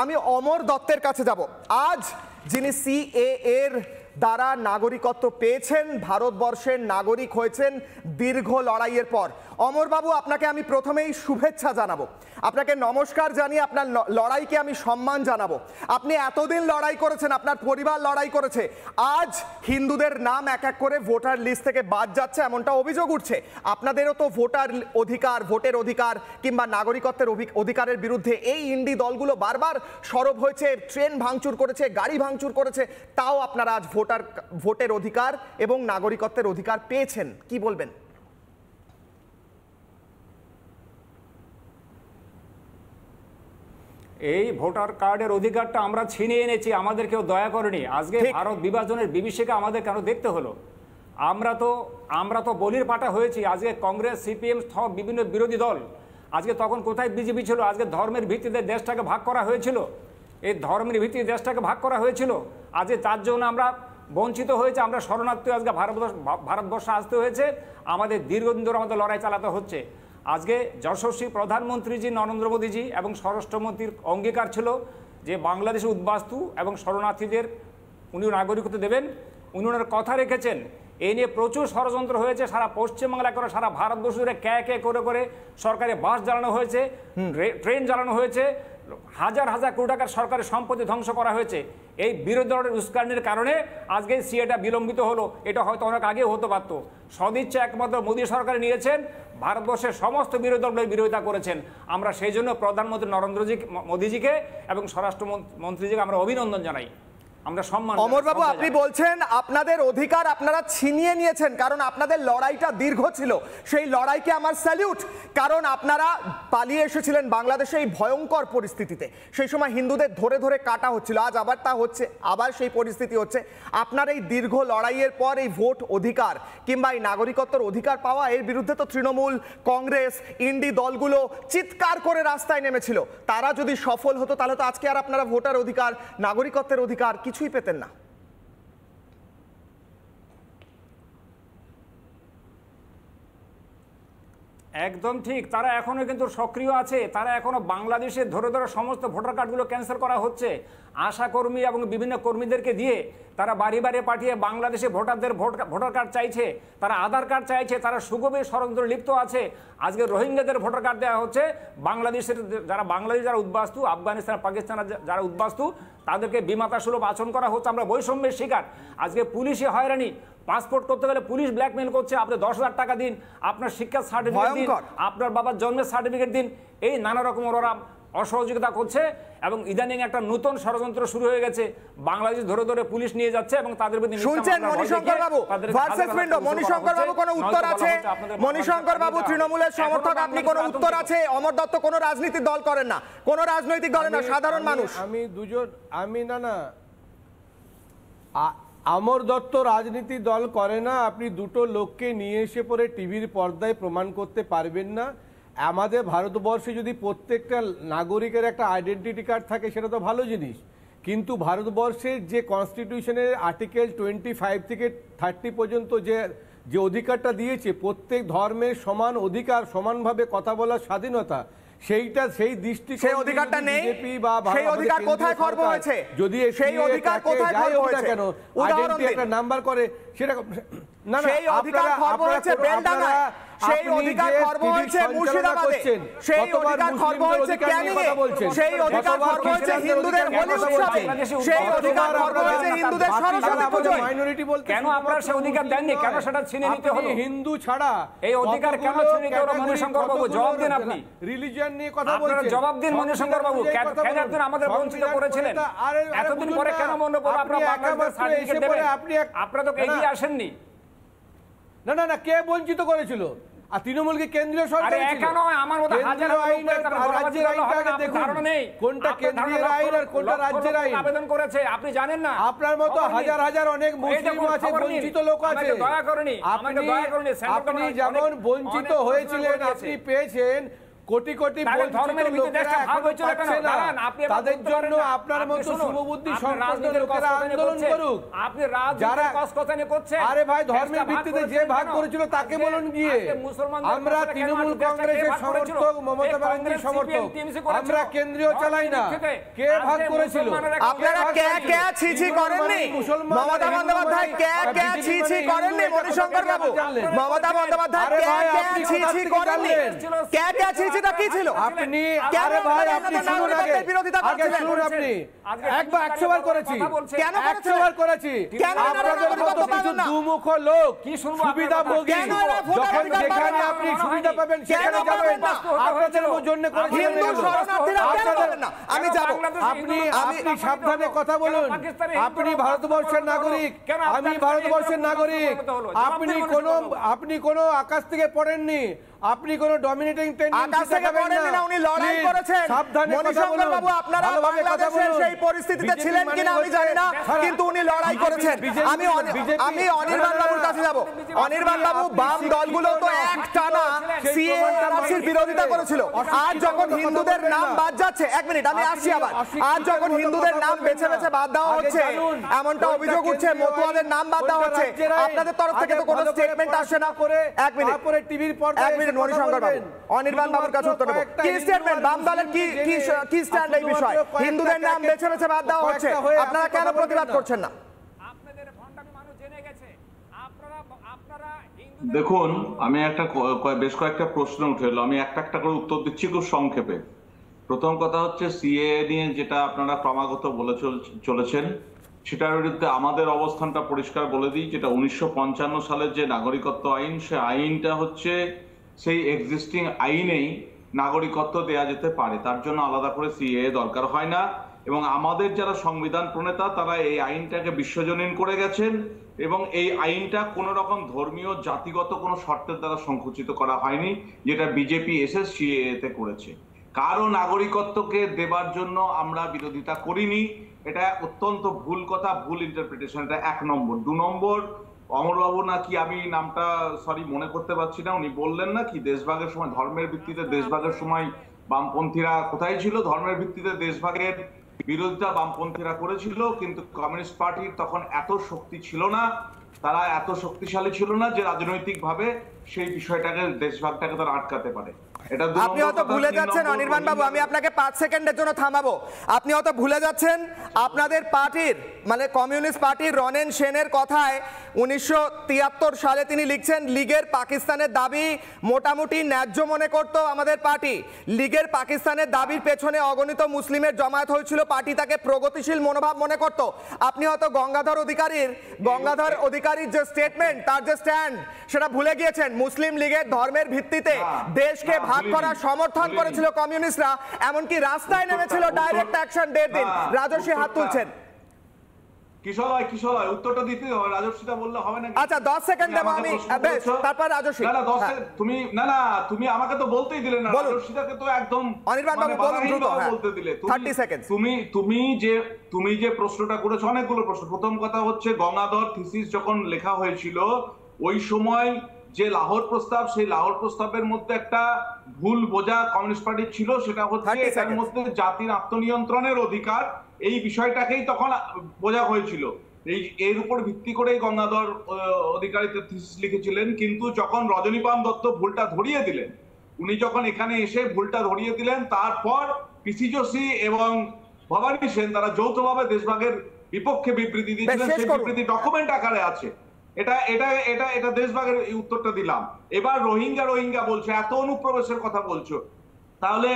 আমি অমর দত্তের কাছে যাব। আজ যিনি সিএএ এর দ্বারা নাগরিকত্ব পেয়েছেন, ভারতবর্ষের নাগরিক হয়েছেন দীর্ঘ লড়াইয়ের পর। অমরবাবু, আপনাকে আমি প্রথমেই শুভেচ্ছা জানাবো, আপনাকে নমস্কার জানিয়ে আপনার লড়াইকে আমি সম্মান জানাবো। আপনি এতদিন লড়াই করেছেন, আপনার পরিবার লড়াই করেছে, আজ হিন্দুদের নাম এক এক করে ভোটার লিস্ট থেকে বাদ যাচ্ছে এমনটা অভিযোগ উঠছে। আপনাদেরও তো ভোটার অধিকার, ভোটের অধিকার কিংবা নাগরিকত্বের অধিকারের বিরুদ্ধে এই ইন্ডি দলগুলো বারবার সরব হয়েছে, ট্রেন ভাঙচুর করেছে, গাড়ি ভাঙচুর করেছে, তাও আপনারা আজ ভোটের অধিকার এবং নাগরিকত্বের অধিকার পেয়েছেন। কি বলবেন? এই ভোটার কার্ডের অধিকারটা আমরা ছিনিয়ে এনেছি, আমাদের কেউ দয়া করেনি। আজকে ভারত বিভাজনের বিভীষিকা আমাদের কেন দেখতে হলো? আমরা তো বলির পাঠা হয়েছি। আজকে কংগ্রেস, সিপিএম সব বিভিন্ন বিরোধী দল, আজকে তখন কোথায় বিজেপি ছিল? আজকে ধর্মের ভিত্তিতে দেশটাকে ভাগ করা হয়েছিল, এই ধর্মের ভিত্তিতে দেশটাকে ভাগ করা হয়েছিল। আজকে তার জন্য আমরা বঞ্চিত হয়েছে, আমরা শরণার্থী আজকে ভারতবর্ষে আসতে হয়েছে। আমাদের দীর্ঘদিন ধরে আমাদের লড়াই চালাতে হচ্ছে। আজকে যশস্বী প্রধানমন্ত্রীজি নরেন্দ্র মোদীজি এবং স্বরাষ্ট্রমন্ত্রীর অঙ্গীকার ছিল যে বাংলাদেশে উদ্বাস্তু এবং শরণার্থীদের উনি নাগরিকত্ব দেবেন, উনি ওনার কথা রেখেছেন। এই নিয়ে প্রচুর ষড়যন্ত্র হয়েছে, সারা পশ্চিমবাংলা করে সারা ভারতবর্ষ জুড়ে কে করে সরকারি বাস জ্বালানো হয়েছে, ট্রেন জ্বালানো হয়েছে, হাজার হাজার কোটি টাকার সরকারি সম্পত্তি ধ্বংস করা হয়েছে। এই বিরোধী দলের উস্কানির কারণে আজকে সিএটা বিলম্বিত হলো। এটা হয়তো অনেক আগে হতে পারত। সদিচ্ছা একমাত্র মোদী সরকার নিয়েছেন, ভারতবর্ষের সমস্ত বিরোধী দলের বিরোধিতা করেছেন। আমরা সেই জন্য প্রধানমন্ত্রী মোদীজিকে এবং স্বরাষ্ট্রমন্ত্রীজিকে আমরা অভিনন্দন জানাই, আমরা সম্মান। অমরবাবু, আপনি বলছেন আপনাদের অধিকার আপনারা ছিনিয়ে নিয়েছেন, কারণ আপনাদের লড়াইটা দীর্ঘ ছিল। সেই লড়াইকে আমার স্যালিউট, কারণ আপনারা পালিয়ে এসেছিলেন বাংলাদেশে এই ভয়ঙ্কর পরিস্থিতিতে। সেই সময় হিন্দুদের ধরে ধরে কাটা হচ্ছিল, আজ আবার তা হচ্ছে, আবার সেই পরিস্থিতি হচ্ছে। আপনার এই দীর্ঘ লড়াইয়ের পর এই ভোট অধিকার কিংবা এই নাগরিকত্বের অধিকার পাওয়া, এর বিরুদ্ধে তো তৃণমূল, কংগ্রেস, ইন্ডি দলগুলো চিৎকার করে রাস্তায় নেমেছিল। তারা যদি সফল হতো তাহলে তো আজকে আর আপনারা ভোটার অধিকার, নাগরিকত্বের অধিকার কিছুই পেতেন না। একদম ঠিক, তারা এখনো কিন্তু সক্রিয় আছে। তারা এখনো বাংলাদেশে ধরে ধরে সমস্ত ভোটার কার্ডগুলো ক্যান্সেল করা হচ্ছে। আশা কর্মী এবং বিভিন্ন কর্মীদেরকে দিয়ে তারা বাড়ি বাড়ি পাঠিয়ে বাংলাদেশে ভোটারদের ভোটার কার্ড চাইছে, তারা আধার কার্ড চাইছে, তারা সুগভীর ষড়যন্ত্রে লিপ্ত আছে। আজকে রোহিঙ্গাদের ভোটার কার্ড দেওয়া হচ্ছে। বাংলাদেশের যারা উদ্বাস্তু, আফগানিস্তান, পাকিস্তান যারা উদ্বাস্তু, তাদেরকে বিমাতা সুলভ আচরণ করা হচ্ছে। আমরা বৈষম্যের শিকার। আজকে পুলিশে হয়রানি, পাসপোর্ট করতে গেলে পুলিশ ব্ল্যাকমেল করছে, আপনি 10,000 টাকা দিন, আপনার শিক্ষার সার্টিফিকেট দিন, আপনার বাবার জন্মের সার্টিফিকেট দিন। এই নানা রকম ওরা অসহযোগিতা করছে এবং ইদানিং একটা নতুন ষড়যন্ত্র শুরু হয়ে গেছে। বাংলাদেশ ধরে ধরে পুলিশ নিয়ে যাচ্ছে এবং তাদের বিরুদ্ধে শুনছেন মণিশঙ্কর বাবু ভার্সেস উইন্ডো। মণিশঙ্কর বাবু কোনো উত্তর আছে? মণিশঙ্কর বাবু তৃণমূলের সমর্থক, আপনি কোনো উত্তর আছে? অমর দত্ত কোনো রাজনীতির দল করেন না, কোনো রাজনৈতিক দলে না, সাধারণ মানুষ। অমর দত্ত রাজনীতি দল করে না। আপনি দুটো লোককে নিয়ে এসে পরে টিভির পর্দায় প্রমাণ করতে পারবেন না। আমাদের ভারতবর্ষে যদি প্রত্যেকটা নাগরিকের একটা আইডেন্টিটি কার্ড থাকে সেটা তো ভালো জিনিস, কিন্তু ভারতবর্ষের যে কনস্টিটিউশনের আর্টিকেল 25 থেকে 30 পর্যন্ত যে অধিকারটা দিয়েছে, প্রত্যেক ধর্মের সমান অধিকার, সমানভাবে কথা বলার স্বাধীনতা, সেই দৃষ্টি সেই অধিকারটা নেই। সেই অধিকার কোথায় খর্ব হয়েছে? যদি সেই অধিকার কোথায় খর্ব হয়েছে কেন আইডেন্টি একটা নাম্বার করে সেটা না, সেই অধিকার খর্ব হয়েছে বেলডাঙ্গায়, সেই অধিকার খর্ব হয়েছে মুর্শিদাবাদে, সেই অধিকার খর্ব হয়েছে ক্যানিংয়ে, সেই অধিকার খর্ব হয়েছে হিন্দুদের হোলি উৎসবে, সেই অধিকার খর্ব হয়েছে হিন্দুদের সরস্বতী পূজায়। মাইনরিটি বলতে কেন আপনারা সেই অধিকার দেননি? কেন সেটা ছিনে নিতে হলো? হিন্দু ছাড়া এই অধিকার কেন ছিনে নিতে হলো? মণিশঙ্কর বাবু জবাব দিন। আপনি রিলিজিয়ন নিয়ে কথা বলছেন, আপনারা জবাব দিন মণিশঙ্কর বাবু। কেন আপনি আমাদের বঞ্চিত করেছিলেন? এতদিন পরে কেন মনে পড়লো আপনারা বাংলাদেশের সার্টিফিকেট দেবেন? আপনারা তো এগিয়ে আসেননি। না না না, কে বঞ্চিত করেছিল? আর তৃণমূলকে কেন্দ্রীয় সরকার কোনটা কেন্দ্রীয় আইন আর কোনটা রাজ্যের আইন আবেদন করেছে আপনি জানেন না? আপনার মতো হাজার হাজার অনেক মুসলিম আছে, বঞ্চিত লোক আছে। দয়া করেনি, আপনি যেমন বঞ্চিত হয়েছিলেন, আপনি পেয়েছেন কোটি কোটি ধর্মের ভিত্তিতে দেশটা ভাগ হয়েছিল কেন? দাঁড়ান, আপনি তাদের জন্য আপনার মতো শুভবুদ্ধি সম্পন্ন লোকেরা আন্দোলন করুক। আপনি রাজনীতির কসকসানি করছেন। আরে ভাই, ধর্মের ভিত্তিতে যে ভাগ করেছিল তাকে বলুন গিয়ে। আমরা তৃণমূল কংগ্রেসের সমর্থক, মমতা ব্যানার্জির সমর্থক। আমরা কেন্দ্রীয় চালাই না। কে ভাগ করেছিল? আপনারা কে কে ছিছি করেননি? মমতা বন্দ্যোপাধ্যায় কে কে ছিছি করেননি? মণিশঙ্কর বাবু, মমতা বন্দ্যোপাধ্যায় কে কে ছিছি করেননি? কে কে ছিছিটা কি ছিল? আপনি আরে ভাই, আপনি শুনুন আগে, বিরোধিতা আগে শুনুন। আপনি একবার 100 বার করেছি, কেন 100 বার করেছি। আপনাদের মতো কিছু দুমুখ লোক সুবিধাভোগী, যখন যেখানে আপনি সুবিধা পাবেন সেখানে যাবেন। আপনাদের জন্য করেছি। আমি যাব। আপনি সাবধানে কথা বলুন। আপনি ভারতবর্ষের নাগরিক, আমি ভারতবর্ষের নাগরিক। আপনি কোনো আকাশ থেকে পড়েননি। আপনি কোন ডমিনেটিং টেন্ডেন্সি দেখাবেন না। উনি লড়াই করেছেন। মণিশঙ্কর বাবু, আপনারা বাংলাদেশের সেই পরিস্থিতিতে ছিলেন কিনা আমি জানি না, কিন্তু উনি লড়াই করেছেন। আমি অনির্বাণ বাবুর কাছে যাব। অনির্বাণ বাবু, বাম দলগুলো তো একটানা সিএএর বিরোধিতা করেছিল। আজ যখন হিন্দুদের নাম বাদ যাচ্ছে, এক মিনিট আমি আসছি আবার, আজ যখন হিন্দুদের নাম বেছে বেছে বাদ দেওয়া হচ্ছে, এমনটা অভিযোগ উঠছে, মতুয়াদের নাম বাদ দেওয়া হচ্ছে, আপনাদের তরফ থেকে তো কোনো স্টেটমেন্ট আসছে না। এক মিনিট, তারপরে টিভির পর্দায় মণিশঙ্কর বাবু, অনির্বাণ বাবুর কাছে উত্তর দেব। কি স্টেটমেন্ট, বাম দলের কি স্ট্যান্ড এই বিষয়ে? হিন্দুদের নাম বেছে বেছে বাদ দেওয়া হচ্ছে, আপনারা কেন প্রতিবাদ করছেন না? দেখুন, আমি বেশ কয়েকটা প্রশ্ন উঠে এলো, আমি একটা একটা করে উত্তর দিচ্ছি খুব সংক্ষেপে। প্রথম কথা হচ্ছে সিএএ নিয়ে যেটা আপনারা ক্রমাগত বলে চলেছেন, সেটার বিরুদ্ধে আমাদের অবস্থানটা পরিষ্কার বলে দিই। যেটা 1955 সালের যে নাগরিকত্ব আইন, সে আইনটা হচ্ছে সেই এক্সিস্টিং আইনেই নাগরিকত্ব দেয়া যেতে পারে, তার জন্য আলাদা করে সিএএ দরকার হয় না। এবং আমাদের যারা সংবিধান প্রণেতা তারা এই আইনটাকে বিশ্বজনীন করে গেছেন, এবং এই আইনটা কোনো রকম ধর্মীয় জাতিগত কোনো শর্তের দ্বারা সংকুচিত করা হয়নি, যেটা বিজেপি এসে সিএএতে করেছে। কারো নাগরিকত্বকে দেবার জন্য আমরা বিরোধিতা করিনি, এটা অত্যন্ত ভুল কথা, ভুল ইন্টারপ্রিটেশন। এটা 1 নম্বর। 2 নম্বর, অমরবাবু নাকি, আমি নামটা সরি মনে করতে পারছি না, উনি বললেন না কি দেশভাগের সময়, ধর্মের ভিত্তিতে দেশভাগের সময় বামপন্থীরা কোথায় ছিল? ধর্মের ভিত্তিতে দেশভাগের বিরোধিতা বামপন্থীরা করেছিল, কিন্তু কমিউনিস্ট পার্টির তখন এত শক্তি ছিল না, তারা এত শক্তিশালী ছিল না যে রাজনৈতিকভাবে সেই বিষয়টাকে, দেশভাগটাকে তারা আটকাতে পারে। আপনি হয়তো ভুলে যাচ্ছেন অনির্বাণ বাবু, আমি আপনাকে 5 সেকেন্ডের জন্য থামাবো। আপনি হয়তো ভুলে যাচ্ছেন আপনাদের পার্টির, মানে কমিউনিস্ট পার্টির রনেন সেনের কথায় 1973 সালে তিনি লিখছেন, লীগের পাকিস্তানের দাবি মোটামুটি ন্যায্য মনে করত আমাদের পার্টি। লীগের পাকিস্তানের দাবির পেছনে অগণিত মুসলিমের জমায়েত হয়েছিল, পার্টি তাকে প্রগতিশীল মনোভাব মনে করত। আপনি হয়তো গঙ্গাধর অধিকারীর যে স্টেটমেন্ট, তার যে স্ট্যান্ড, সেটা ভুলে গিয়েছেন। মুসলিম লীগের ধর্মের ভিত্তিতে দেশকে ভাগ করার সমর্থন করেছিল কমিউনিস্টরা, এমনকি রাস্তায় নেমেছিল ডাইরেক্ট অ্যাকশন 1.5 দিন। রাজস্বী হাত তুলছেন। কিশোর উত্তরটা দিতে হবে, রাজস্বীটা বললে হবে না। আচ্ছা 10 সেকেন্ড দেব আমি, বেশ, তারপর রাজস্বী। না তুমি আমাকে তো বলতেই দিলে না, রাজস্বীটাকে তো একদম অনির্বাণ বাবু বলুন দ্রুত, বলতে দিলে। 30 সেকেন্ড। তুমি যে প্রশ্নটা করেছো, অনেকগুলো প্রশ্ন। প্রথম কথা হচ্ছে, গঙ্গাধর থিসিস যখন লেখা হয়েছিল, ওই সময় যে লাহোর প্রস্তাব, সেই লাহোর প্রস্তাবের মধ্যে একটা ভুল বোঝা কমিউনিস্ট পার্টির ছিল, সেটা হচ্ছে এর মধ্যে জাতির আত্মনিয়ন্ত্রণের অধিকার, এই বিষয়টাকেই তখন বোঝা হয়েছিল। এর উপর ভিত্তি করেই গঙ্গাধর অধিকারী থিসিস লিখেছিলেন। কিন্তু যখন রজনীকান্ত দত্ত ভুলটা ধরিয়ে দিলেন, উনি যখন এখানে এসে ভুলটা ধরিয়ে দিলেন, তারপর পিসি যোশী এবং ভবানী সেন তারা যৌথভাবে দেশভাগের বিপক্ষে বিবৃতি দিয়েছিলেন। সেই বিবৃতি ডকুমেন্ট আকারে আছে। এটা দেশভাগের উত্তরটা দিলাম। এবার রোহিঙ্গা বলছে, এত অনুপ্রবেশের কথা বলছো, তাহলে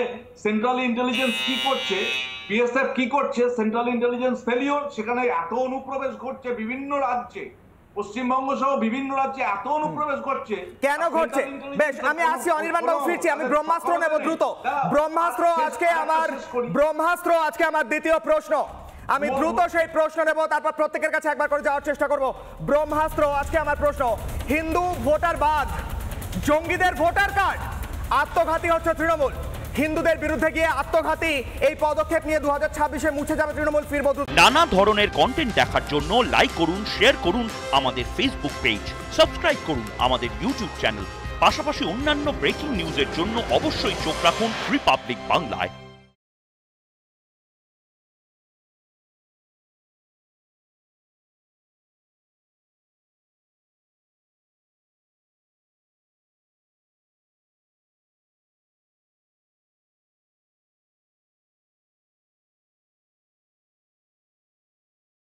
সেন্ট্রাল ইন্টেলিজেন্স কি করছে? বিএসএফ কি করছে? Central intelligence failure. সেখানে এত অনুপ্রবেশ ঘটছে বিভিন্ন রাজ্যে, পশ্চিমবঙ্গ সহ বিভিন্ন রাজ্যে এত অনুপ্রবেশ ঘটছে, কেন ঘটছে? বেশ, আমি আসছি অনির্বাণ বাবু, ফিরছি। আমি ব্রহ্মাস্ত্র নেব দ্রুত। ব্রহ্মাস্ত্র আজকে আমার দ্বিতীয় প্রশ্ন। আমি দ্রুত সেই প্রশ্ন নেব, তারপর প্রত্যেকের কাছে একবার করে যাওয়ার চেষ্টা করব। ব্রহ্মাস্ত্র আজকে আমার প্রশ্ন, হিন্দু ভোটার বাদ, জঙ্গিদের ভোটার কার্ড, আত্মঘাতী হচ্ছে তৃণমূল। হিন্দুদের বিরুদ্ধে গিয়ে আত্মঘাতী এই পদক্ষেপ নিয়ে 2026-এ মুছে যাবে তৃণমূল। ফিরবো। নানা ধরনের কন্টেন্ট দেখার জন্য লাইক করুন, শেয়ার করুন আমাদের ফেসবুক পেজ, সাবস্ক্রাইব করুন আমাদের ইউটিউব চ্যানেল। পাশাপাশি অন্যান্য ব্রেকিং নিউজের জন্য অবশ্যই চোখ রাখুন রিপাবলিক বাংলায়।